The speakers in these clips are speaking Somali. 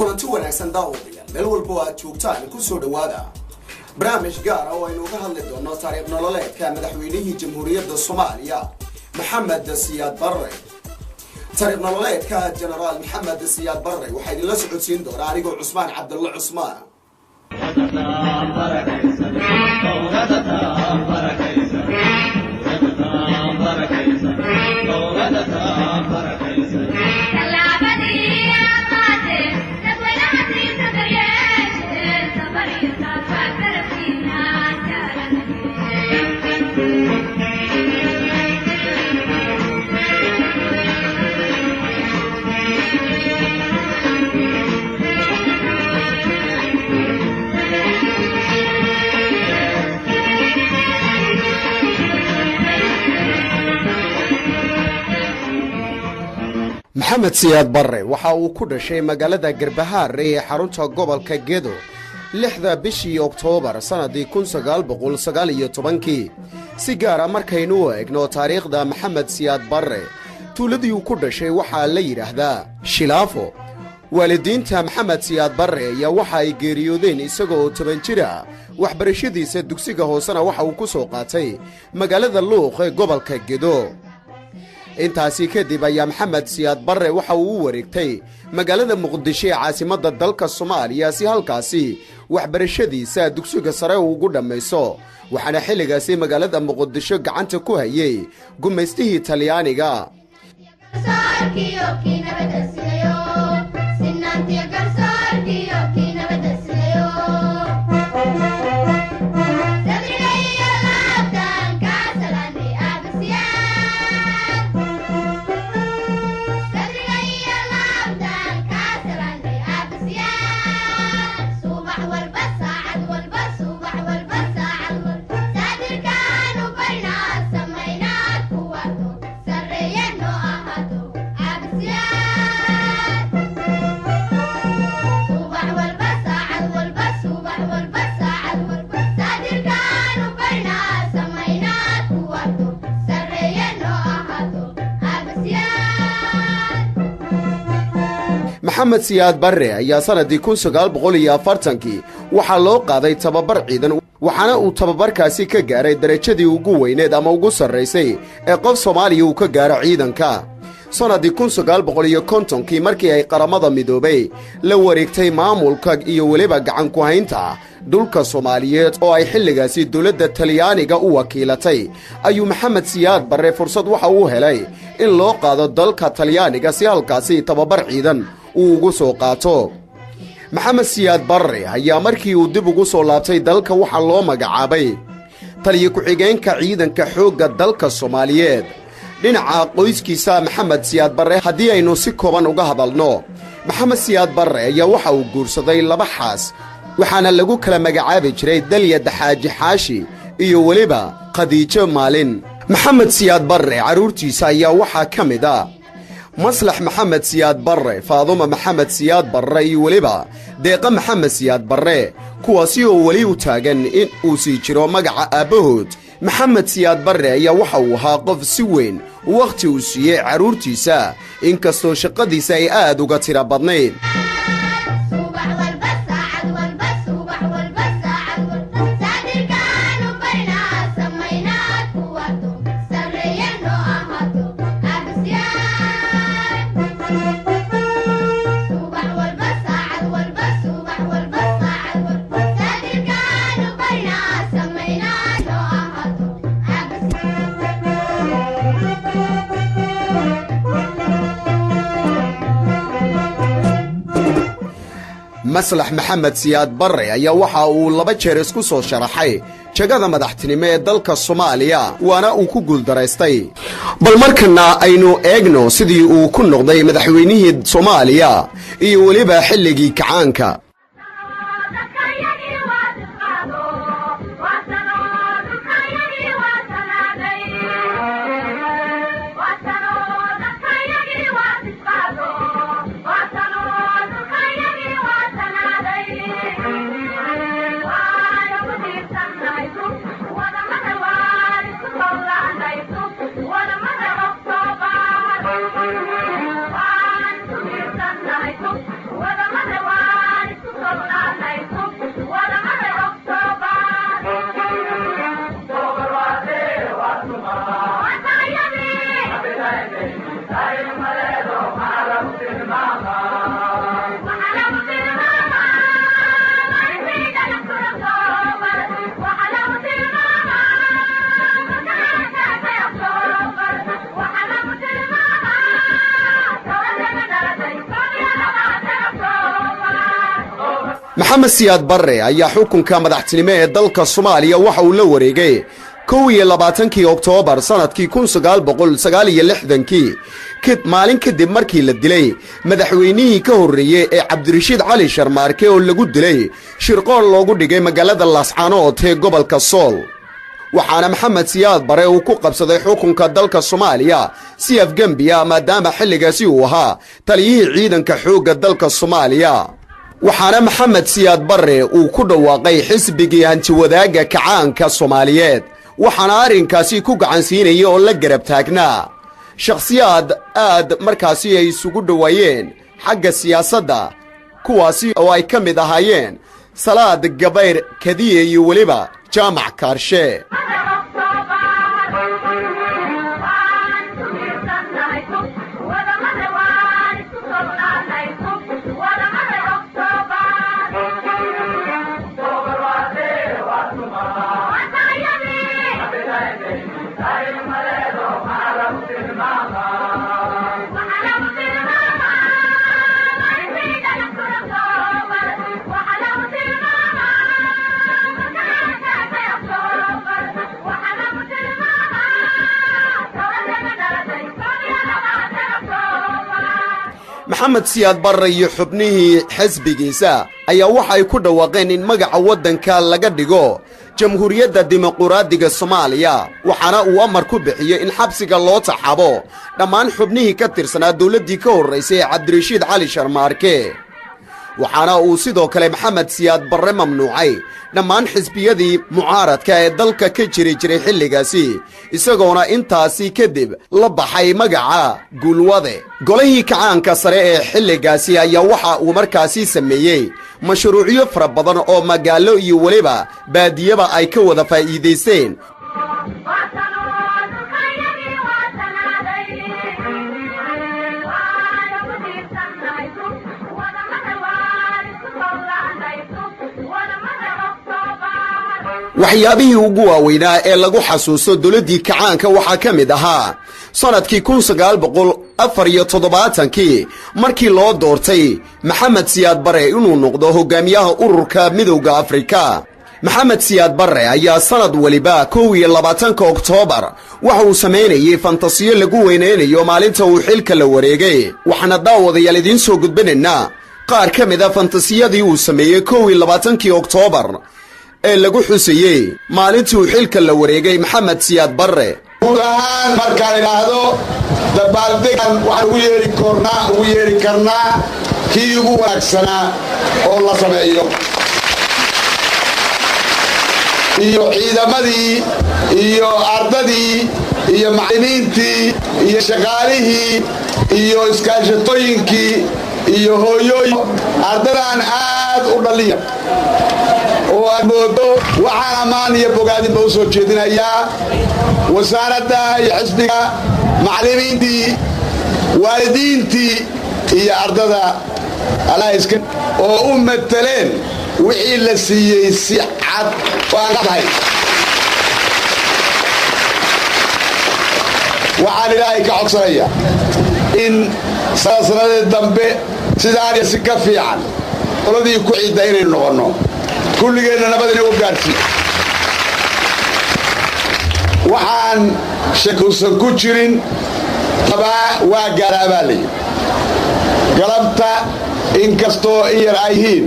kulanti wanaagsan daawadayaal meel walba aad joogtaan ku soo dhawaada barnaamij gaar ah oo aynu uga hadli doono taariikh nololeedka madaxweynihii jamhuuriyadda Soomaaliya Maxamed Siyaad Barre. taariikh nololeedka Generaal Maxamed Siyaad Barre waxa idin la socodsiin doona anigoo Cusmaan Cabdulla Cusmaan. Maxamed Siyaad Barre waxa uu ku dhashay magaalada Garbahaar ee xarunta gobolka Gedo 6 bishii Oktoobar sanadii 1919 si gaar ah markaynu eegno taariikhda Maxamed Siyaad Barre tuuladii uu ku dhashay waxa la yiraahdaa Shilaafo. waalidiinta Maxamed Siyaad Barre ayaa waxa ay geeriyoodeen isagoo 10 jir ah waxbarashadiisa dugsiga hoosena waxa uu ku soo qaatay magaalada Luuq ee gobolka Gedo. intaasi kadib ayaa Maxamed Siyaad Barre waxa uu u wareegtay magaalada Muqdisho ee caasimadda dalka Soomaaliya si halkaasi waxbarashadiisa dugsiga sare ugu dhameyso waxaana xilligaasi magaalada Muqdisho gacanta ku hayay gumaystihii Talyaaniga. Maxamed Siyaad Barre ayaa sanadii 1940 waxa loo qaaday tababar ciidan waxaana uu tababarkaasi ka gaaray darajadii ugu weyneed ama ugu sareysay ee qof Soomaaliya uu ka gaaro ciidanka. sanadii 1950 markii ay qaramada midoobay la wareegtay maamulka iyo waliba gacan ku haynta dhulka Soomaaliyeed oo ay xilligaasi dawladda Talyaaniga u wakiilatay ayuu Maxamed Siyaad Barre fursad waxa uu helay in loo qaado dalka Talyaaniga si halkaasi tababar ciidan ugu soo qaato. Maxamed Siyaad Barre ayaa markii uu dib ugu soo laabtay dalka waxa loo magacaabay taliye ku-xigeenka ciidanka xoogga dalka Soomaaliyeed. dhinaca qoyskiisa Maxamed Siyaad Barre haddii aynu si kooban uga hadalno Maxamed Siyaad Barre ayaa waxa uu guursaday 2 xaas waxaana lagu kala magacaabi jiray Dalyad Xaaji Xaashi iyo waliba Khadiijo Maalin. Maxamed Siyaad Barre caruurtiisa ayaa waxa kamid ah Maslax Maxamed Siyaad Barre, Faaduma Maxamed Siyaad Barre iyo waliba Deeqa Maxamed Siyaad Barre kuwaasi oo wali u taagan in uu sii jiro magaca aabahood. Maxamed Siyaad Barre ayaa waxa uu ahaa qof si weyn waqti u siiyay caruurtiisa inkastoo shaqadiisa ay aad uga tira badnayd. Maslax Maxamed Siyaad Barre ayaa waxa uu 2 jeer isku soo sharaxay jagada madaxtinimo ee dalka Soomaaliya waana uu ku guuldareystay. bal markana aynu eegno sidii uu ku noqday madaxweynihii Soomaaliya iyo waliba xilligii kacaanka. What maxamed siyaad barre ayaa xukunka madaxtinimo ee dalka Soomaaliya waxa uu la wareegay 21 Oktoobar sanadkii 1969 maalin kadib markii la dilay madaxweynihii ka horreeyay ee Cabdirashiid Cali Sharmaarke oo lagu dilay shirqool loogu dhigay magaalada Laascaanood ee gobolka Sool. waxaana maxamed siyaad barre uu ku qabsaday xukunka dalka Soomaaliya si afgambiya maadaama xilligaasi uu ahaa taliyihii ciidanka xoogga dalka Soomaaliya. waxaana maxamed siyaad barre uu ku dhawaaqay xisbigii hanti-wadaagga kacaanka Soomaaliyeed waxaana arrinkaasi ku gacansiinayay oo la garab taagnaa shakhsiyaad aad markaasi ay isugu dhawaayeen xagga siyaasadda kuwaasi oo ay ka mid ahaayeen Salaad Gabayr Kadiye iyo weliba Jaamac Kaarshe. maxamed siyaad barre iyo xubnihii xisbigiisa ayaa waxay ku dhawaaqeen in magaca waddanka laga dhigo Jamhuuriyadda Dimuqraadiga Soomaaliya waxaana uu amar ku bixiyay in xabsiga loo taxabo dhammaan xubnihii ka tirsanaa dawladdii ka horreysay ee Cabdirashiid Cali Sharmaarke. waxaana uu sidoo kale maxamed siyaad barre mamnuucay dhammaan xisbiyadii mucaaradka ee dalka ka jiray xilligaasi isagoona intaasi kadib la baxay magaca Guulwade. golihii kacaanka sare ee xilligaasi ayaa waxa uu markaasi sameeyay mashruucyo fara badan oo magaalo iyo waliba baadiyaba ay ka wada faa'iideysteen. waxyaabihii ugu waaweynaa ee lagu xasuusto dawladdii kacaanka waxaa ka mid ahaa sanadkii 1974 markii loo doortay maxamed siyaad barre inuu noqdo hogaamiyaha ururka midowga Afrika. maxamed siyaad barre ayaa sanad waliba 21 Oktoobar waxa uu sameynayay fantasiyo lagu weyneynayo maalinta uu xilka la wareegay. waxaana daawadayaal idiin soo gudbinaynaa qaar ka mid ah fantasiyadii uu sameeyay 21 Oktoobar ee lagu xusayay maalintii uu xilka la wareegay maxamed siyaad barre. guulahan markaan ilaahdo dabaaldegan waxaan ugu yeeri karnaa kii ugu wanaagsanaa oo la sameeyo iyo ciidamadii iyo ardadii iyo macallimiintii iyo shaqaalihii iyo iskaashatooyinkii iyo hooyooyin ardadan aad u dhaliya oo aan moodo waxaan ammaan iyo bogaadinba u soo jeedinayaa wasaaradda iyo xisbiga macallimiintii waalidiintii iyo ardada alaahiska oo u mataleen wixii la siiyey si cad waan ka tahay. waxaan ilaahay ka codsanaya in sanadii dambe sidaan iyo si ka fiican qoladii ku ciidda inaynu noqonno kulligeenna nabadina u gaarsiin. waxaan shakuusan ku jirin qabaa waa gaaraabaalay galabta inkastoo in yar ay yihiin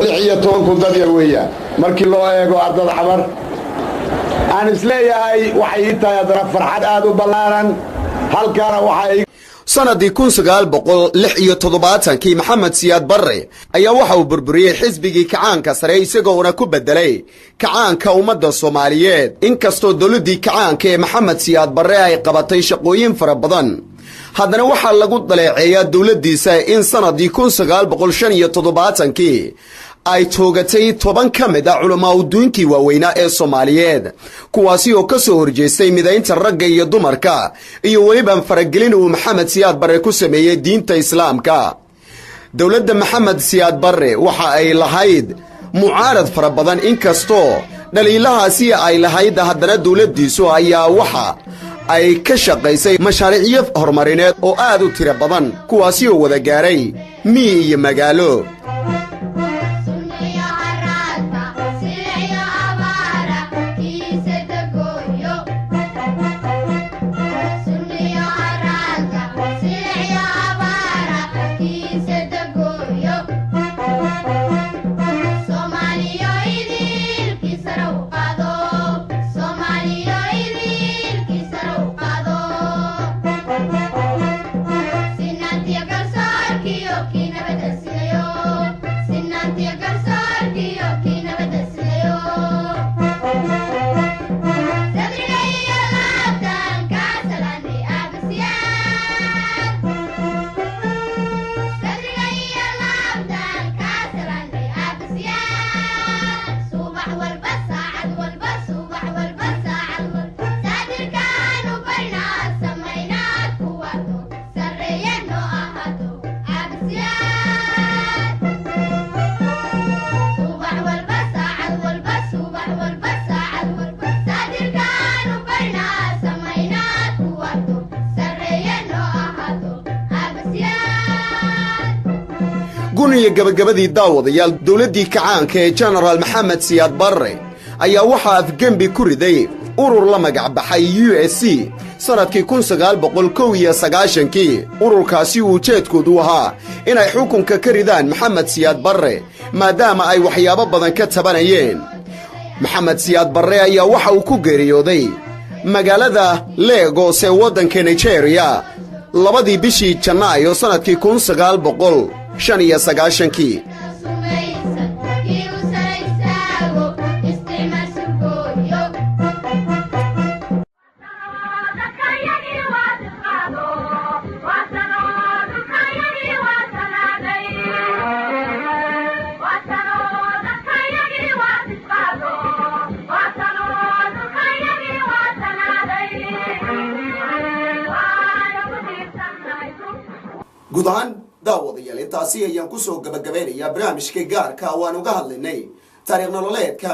16 dad yar weeyaan markii loo eego ardada xamar aan isleeyahay waxay ii tahay haddana farxad aad u ballaaran. halkaana waxay sanadii 1976 maxamed siyaad barre ayaa waxa uu burburiyay xisbigii kacaanka sare isagoona ku bedelay kacaanka ummadda Soomaaliyeed. inkastoo dawladdii kacaanka ee maxamed siyaad barre ay qabatay shaqooyin fara badan haddana waxaa lagu daleeceeyaa dawladdiisa in sanadii 1975 ay toogatay 10 ka mid ah culamaa udiinkii waaweynaa ee Soomaaliyeed kuwaasi oo ka soo horjeestay midaynta ragga iyo dumarka iyo weliba faragelin uu Maxamed Siyaad Barre ku sameeyay diinta Islaamka. dowladda Maxamed Siyaad Barre waxa ay lahayd mucaarad fara badan inkastoo dhaliilahaasi ay lahayd haddana dowladdiisu ayaa waxa ay ka shaqaysay mashaariicyo horumarineed oo aad u tiro badan kuwaasi oo wada gaaray miyi iyo magaalo. guniga gabagabadii daawadayaal dawladii kacaanka ee General Maxamed Siyaad Barre ayaa waxa afgembi ku riday urur la magac baxay USC sanadkii 1991 ururkaasi uu jeedkoodu ahaa inay xukunka ka ridaan Maxamed Siyaad Barre maadaama ay waxyaabo badan ka tabanayeen. Maxamed Siyaad Barre ayaa waxa uu ku geeriyooday magaalada Lagos ee waddanka Nigeria labadii bishii Janaayo sanadkii 1995. guud ahaan daawadayaal intaasi ayaan ku soo gabagabeynayaa barnaamijka gaarka waan uga hadlaynay taariikh nololeedka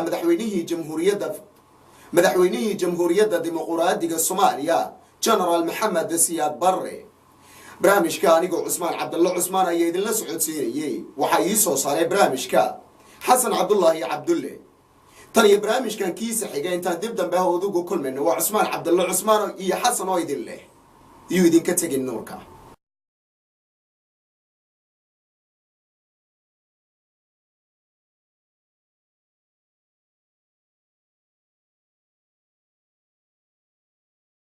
madaxweynihii jamhuuriyadda dimuqraadiga Soomaaliya General Maxamed Siyaad Barre. barnaamijka anigoo Cusmaan Cabdulla Cusmaan ayaa idinla socodsiinayay waxa ii soo saaray barnaamijka Xasan Cabdullaahi Cabdulle. tan iyo barnaamijkan kiisa xiga intaan dib dambe ugu kulmayno waa Cusmaan Cabdulla Cusmaan iyo Xasan oo idin leh iyo idinka tagin nuurka.